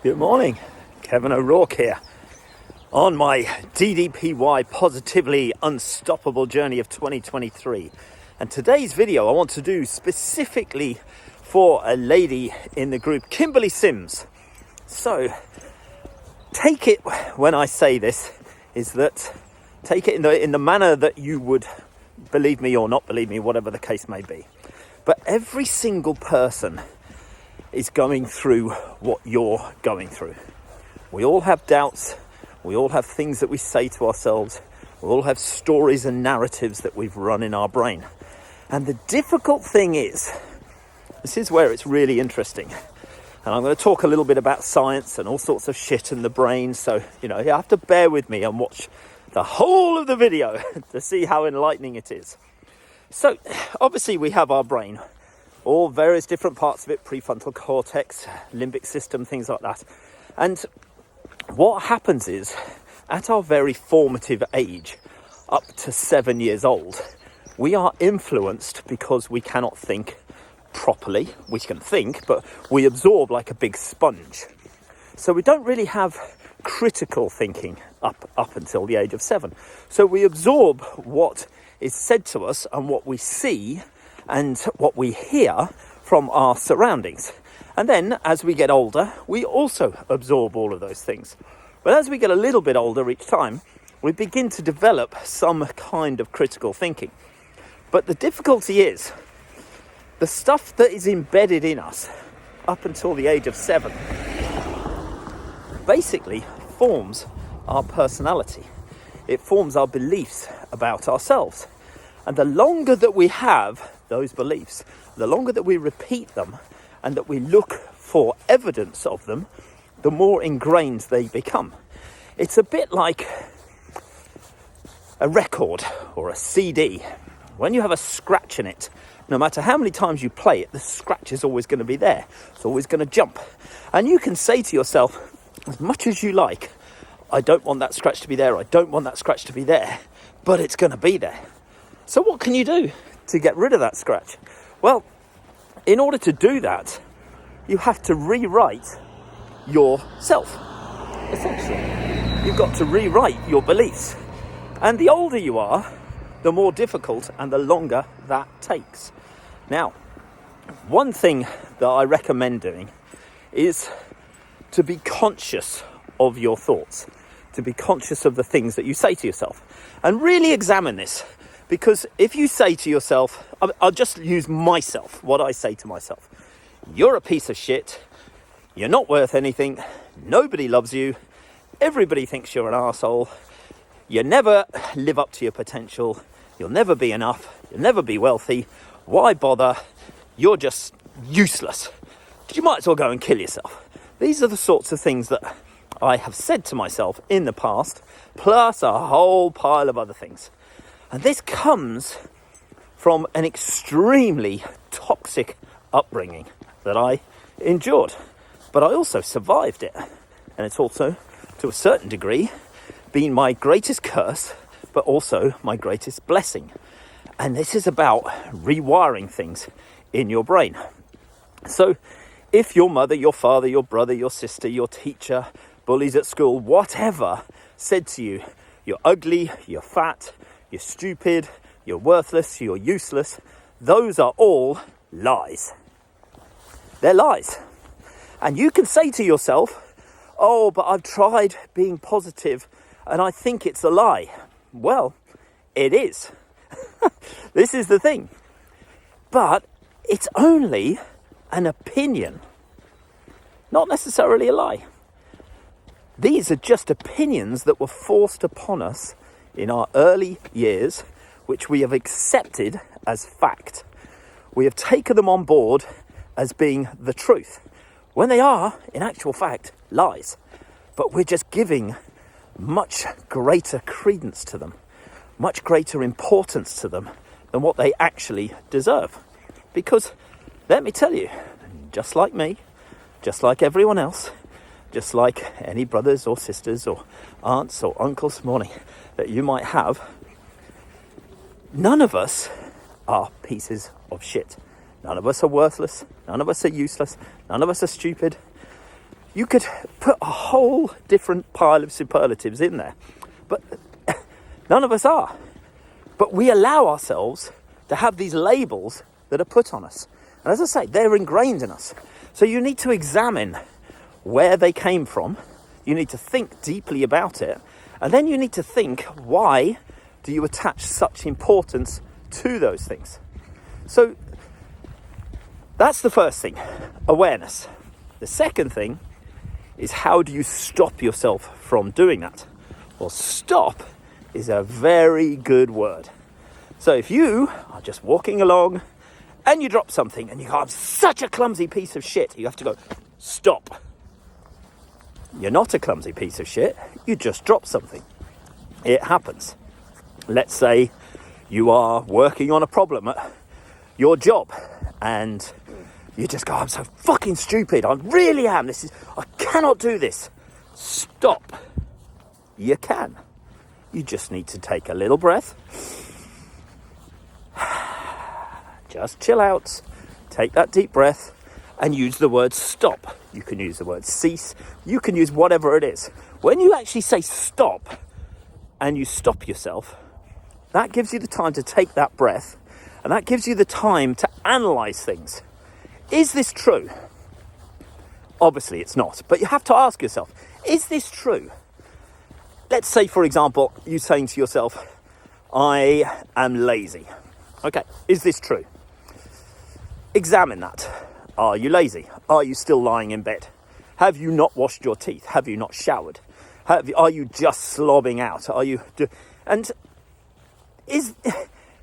Good morning, Kevin O'Rourke here on my DDPY Positively Unstoppable Journey of 2023. And today's video I want to do specifically for a lady in the group, Kimberly Sims. So take it when I say this is that take it in the manner that you would believe me or not believe me, whatever the case may be. But every single person is going through what you're going through. We all have doubts. We all have things that we say to ourselves. We all have stories and narratives that we've run in our brain. And the difficult thing is, this is where it's really interesting. And I'm going to talk a little bit about science and all sorts of shit in the brain. So, you have to bear with me and watch the whole of the video to see how enlightening it is. So, obviously we have our brain. All various different parts of it, prefrontal cortex, limbic system, things like that. And what happens is, at our very formative age, up to 7 years old, we are influenced because we cannot think properly. We can think, but we absorb like a big sponge. So we don't really have critical thinking up until the age of 7. So we absorb what is said to us and what we see and what we hear from our surroundings. And then as we get older, we also absorb all of those things. But as we get a little bit older each time, we begin to develop some kind of critical thinking. But the difficulty is, the stuff that is embedded in us up until the age of 7 basically forms our personality. It forms our beliefs about ourselves. And the longer that we have those beliefs, the longer that we repeat them and that we look for evidence of them, the more ingrained they become. It's a bit like a record or a CD. When you have a scratch in it, no matter how many times you play it, the scratch is always going to be there. It's always going to jump. And you can say to yourself, as much as you like, I don't want that scratch to be there, I don't want that scratch to be there, but it's going to be there. So what can you do to get rid of that scratch? Well, in order to do that, you have to rewrite yourself. Essentially, you've got to rewrite your beliefs. And the older you are, the more difficult and the longer that takes. Now, one thing that I recommend doing is to be conscious of your thoughts, to be conscious of the things that you say to yourself, and really examine this. Because if you say to yourself, I'll just use myself, what I say to myself. You're a piece of shit. You're not worth anything. Nobody loves you. Everybody thinks you're an arsehole. You never live up to your potential. You'll never be enough. You'll never be wealthy. Why bother? You're just useless. You might as well go and kill yourself. These are the sorts of things that I have said to myself in the past, plus a whole pile of other things. And this comes from an extremely toxic upbringing that I endured. But I also survived it. And it's also, to a certain degree, been my greatest curse, but also my greatest blessing. And this is about rewiring things in your brain. So if your mother, your father, your brother, your sister, your teacher, bullies at school, whatever, said to you, you're ugly, you're fat, you're stupid, you're worthless, you're useless, those are all lies. They're lies. And you can say to yourself, oh, but I've tried being positive and I think it's a lie. Well, it is. This is the thing. But it's only an opinion, not necessarily a lie. These are just opinions that were forced upon us in our early years, which we have accepted as fact. We have taken them on board as being the truth, when they are, in actual fact, lies. But we're just giving much greater credence to them, much greater importance to them than what they actually deserve. Because, let me tell you, just like me, just like everyone else, just like any brothers or sisters or aunts or uncles this morning that you might have, none of us are pieces of shit. None of us are worthless. None of us are useless. None of us are stupid. You could put a whole different pile of superlatives in there, but none of us are. But we allow ourselves to have these labels that are put on us. And as I say, they're ingrained in us. So you need to examine where they came from. You need to think deeply about it. And then you need to think, why do you attach such importance to those things? So that's the first thing, awareness. The second thing is, how do you stop yourself from doing that? Well, stop is a very good word. So if you are just walking along and you drop something and you go, I'm such a clumsy piece of shit, you have to go, stop. You're not a clumsy piece of shit, you just dropped something. It happens. Let's say you are working on a problem at your job and you just go, I'm so fucking stupid, I really am, I cannot do this. Stop. You can. You just need to take a little breath. Just chill out, take that deep breath and use the word stop. You can use the word cease. You can use whatever it is. When you actually say stop and you stop yourself, that gives you the time to take that breath, and that gives you the time to analyze things. Is this true? Obviously it's not, but you have to ask yourself, is this true? Let's say, for example, you saying to yourself, I am lazy. Okay, is this true? Examine that. Are you lazy? Are you still lying in bed? Have you not washed your teeth? Have you not showered? Are you just slobbing out?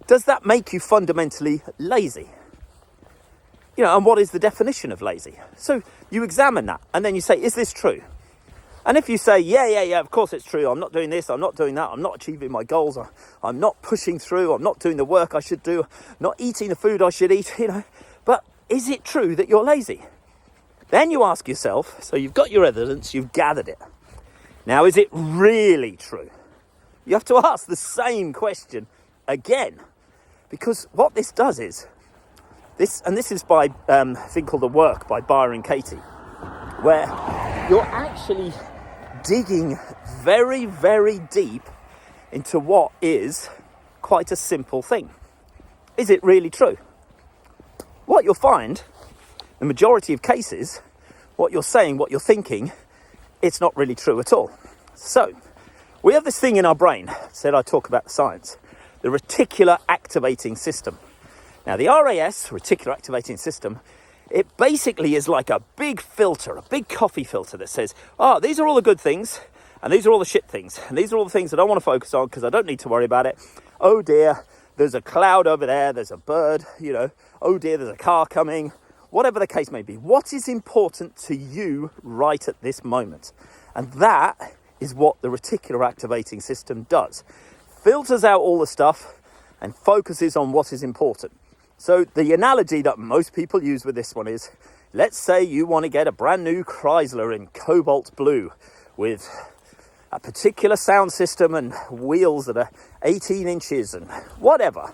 Does that make you fundamentally lazy? You know, and what is the definition of lazy? So you examine that and then you say, is this true? And if you say, yeah, of course it's true. I'm not doing this, I'm not doing that. I'm not achieving my goals. I'm not pushing through. I'm not doing the work I should do. Not eating the food I should eat, But is it true that you're lazy? Then you ask yourself, so you've got your evidence, you've gathered it. Now, is it really true? You have to ask the same question again. Because what this does is, this is by a thing called The Work by Byron Katie, where you're actually digging very, very deep into what is quite a simple thing. Is it really true? What you'll find, the majority of cases, what you're saying, what you're thinking, it's not really true at all. So, we have this thing in our brain, said I talk about the science, the reticular activating system. Now, the RAS, reticular activating system, it basically is like a big filter, a big coffee filter that says, these are all the good things, and these are all the shit things, and these are all the things that I want to focus on because I don't need to worry about it. Oh dear, there's a cloud over there, there's a bird, oh dear, there's a car coming, whatever the case may be. What is important to you right at this moment? And that is what the reticular activating system does. Filters out all the stuff and focuses on what is important. So the analogy that most people use with this one is, let's say you want to get a brand new Chrysler in cobalt blue with a particular sound system and wheels that are 18 inches and whatever.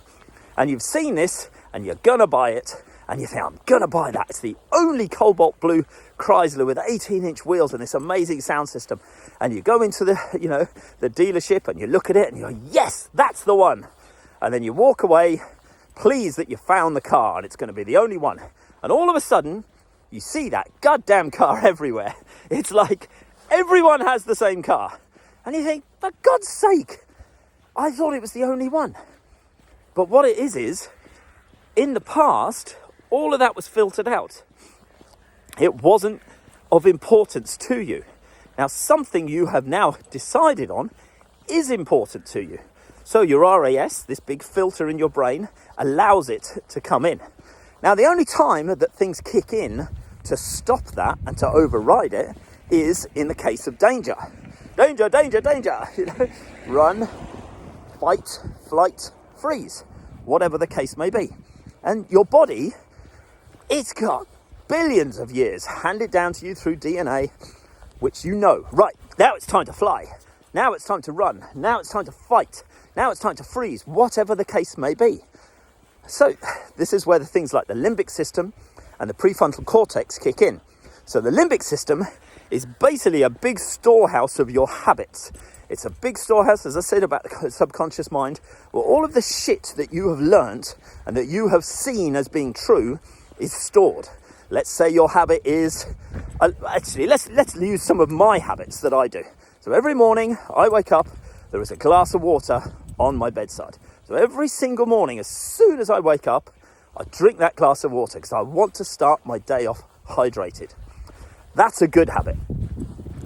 And you've seen this and you're going to buy it and you think, I'm going to buy that. It's the only cobalt blue Chrysler with 18-inch wheels and this amazing sound system. And you go into the dealership and you look at it and you go, yes, that's the one. And then you walk away, pleased that you found the car and it's going to be the only one. And all of a sudden, you see that goddamn car everywhere. It's like everyone has the same car. And you think, for God's sake, I thought it was the only one. But what it is, in the past, all of that was filtered out. It wasn't of importance to you. Now, something you have now decided on is important to you. So your RAS, this big filter in your brain, allows it to come in. Now, the only time that things kick in to stop that and to override it is in the case of danger. Danger, danger, danger. Run, fight, flight, freeze, whatever the case may be. And your body, it's got billions of years handed down to you through DNA, which right, now it's time to fly. Now it's time to run. Now it's time to fight. Now it's time to freeze, whatever the case may be. So this is where the things like the limbic system and the prefrontal cortex kick in. So the limbic system is basically a big storehouse of your habits. It's a big storehouse, as I said, about the subconscious mind, where all of the shit that you have learnt and that you have seen as being true is stored. Let's say your habit is, actually, let's use some of my habits that I do. So every morning I wake up, there is a glass of water on my bedside. So every single morning, as soon as I wake up, I drink that glass of water because I want to start my day off hydrated. That's a good habit.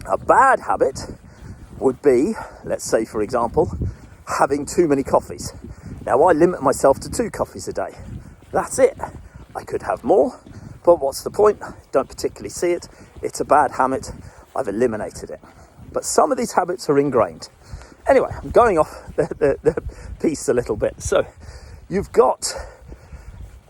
A bad habit would be, let's say, for example, having too many coffees. Now, I limit myself to 2 coffees a day. That's it. I could have more, but what's the point? Don't particularly see it. It's a bad habit. I've eliminated it. But some of these habits are ingrained. Anyway, I'm going off the piece a little bit. So you've got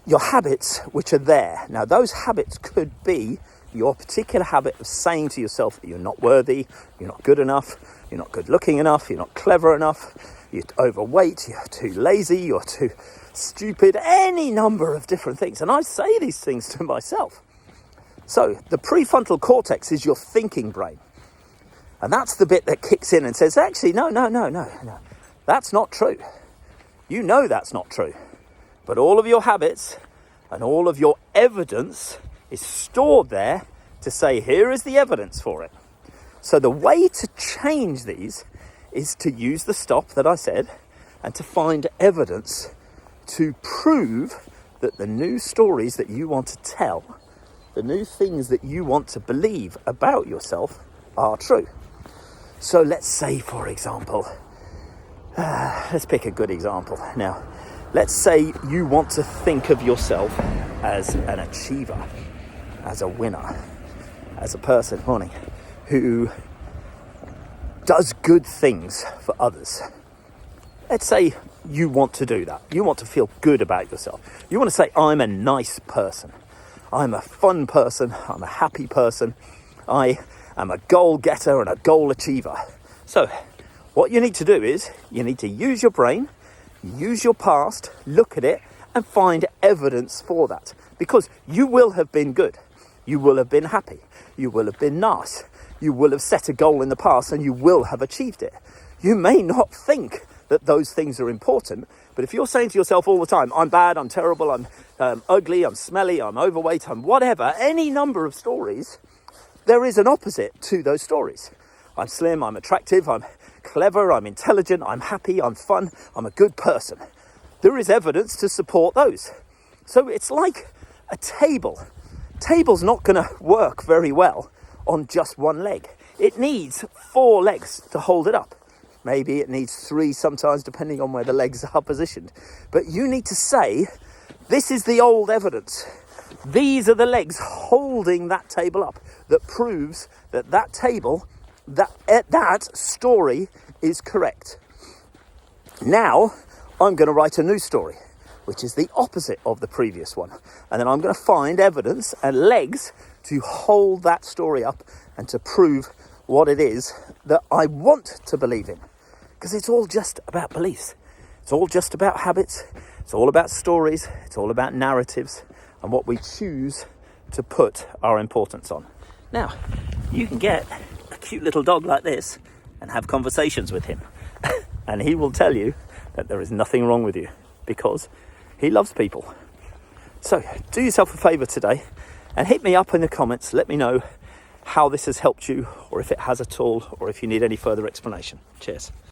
your habits which are there. Now, those habits could be your particular habit of saying to yourself that you're not worthy, you're not good enough, you're not good looking enough, you're not clever enough, you're overweight, you're too lazy, you're too stupid, any number of different things. And I say these things to myself. So the prefrontal cortex is your thinking brain. And that's the bit that kicks in and says, actually, no. That's not true. You know that's not true. But all of your habits and all of your evidence is stored there to say, here is the evidence for it. So the way to change these is to use the stop that I said and to find evidence to prove that the new stories that you want to tell, the new things that you want to believe about yourself are true. So let's say, for example, let's pick a good example. Now, let's say you want to think of yourself as an achiever, as a winner, as a person, who does good things for others. Let's say you want to do that. You want to feel good about yourself. You want to say, I'm a nice person. I'm a fun person. I'm a happy person. I am a goal getter and a goal achiever. So what you need to do is you need to use your brain, use your past, look at it and find evidence for that. Because you will have been good. You will have been happy. You will have been nice. You will have set a goal in the past and you will have achieved it. You may not think that those things are important, but if you're saying to yourself all the time, I'm bad, I'm terrible, I'm ugly, I'm smelly, I'm overweight, I'm whatever, any number of stories, there is an opposite to those stories. I'm slim, I'm attractive, I'm clever, I'm intelligent, I'm happy, I'm fun, I'm a good person. There is evidence to support those. So it's like a table. Table's not going to work very well on just one leg. It needs 4 legs to hold it up. Maybe it needs 3 sometimes, depending on where the legs are positioned. But you need to say, this is the old evidence. These are the legs holding that table up that proves that that table, that story is correct. Now, I'm going to write a new story, which is the opposite of the previous one. And then I'm going to find evidence and legs to hold that story up and to prove what it is that I want to believe in. Because it's all just about beliefs. It's all just about habits. It's all about stories. It's all about narratives and what we choose to put our importance on. Now, you can get a cute little dog like this and have conversations with him. And he will tell you that there is nothing wrong with you because he loves people. So do yourself a favour today and hit me up in the comments. Let me know how this has helped you, or if it has at all, or if you need any further explanation. Cheers.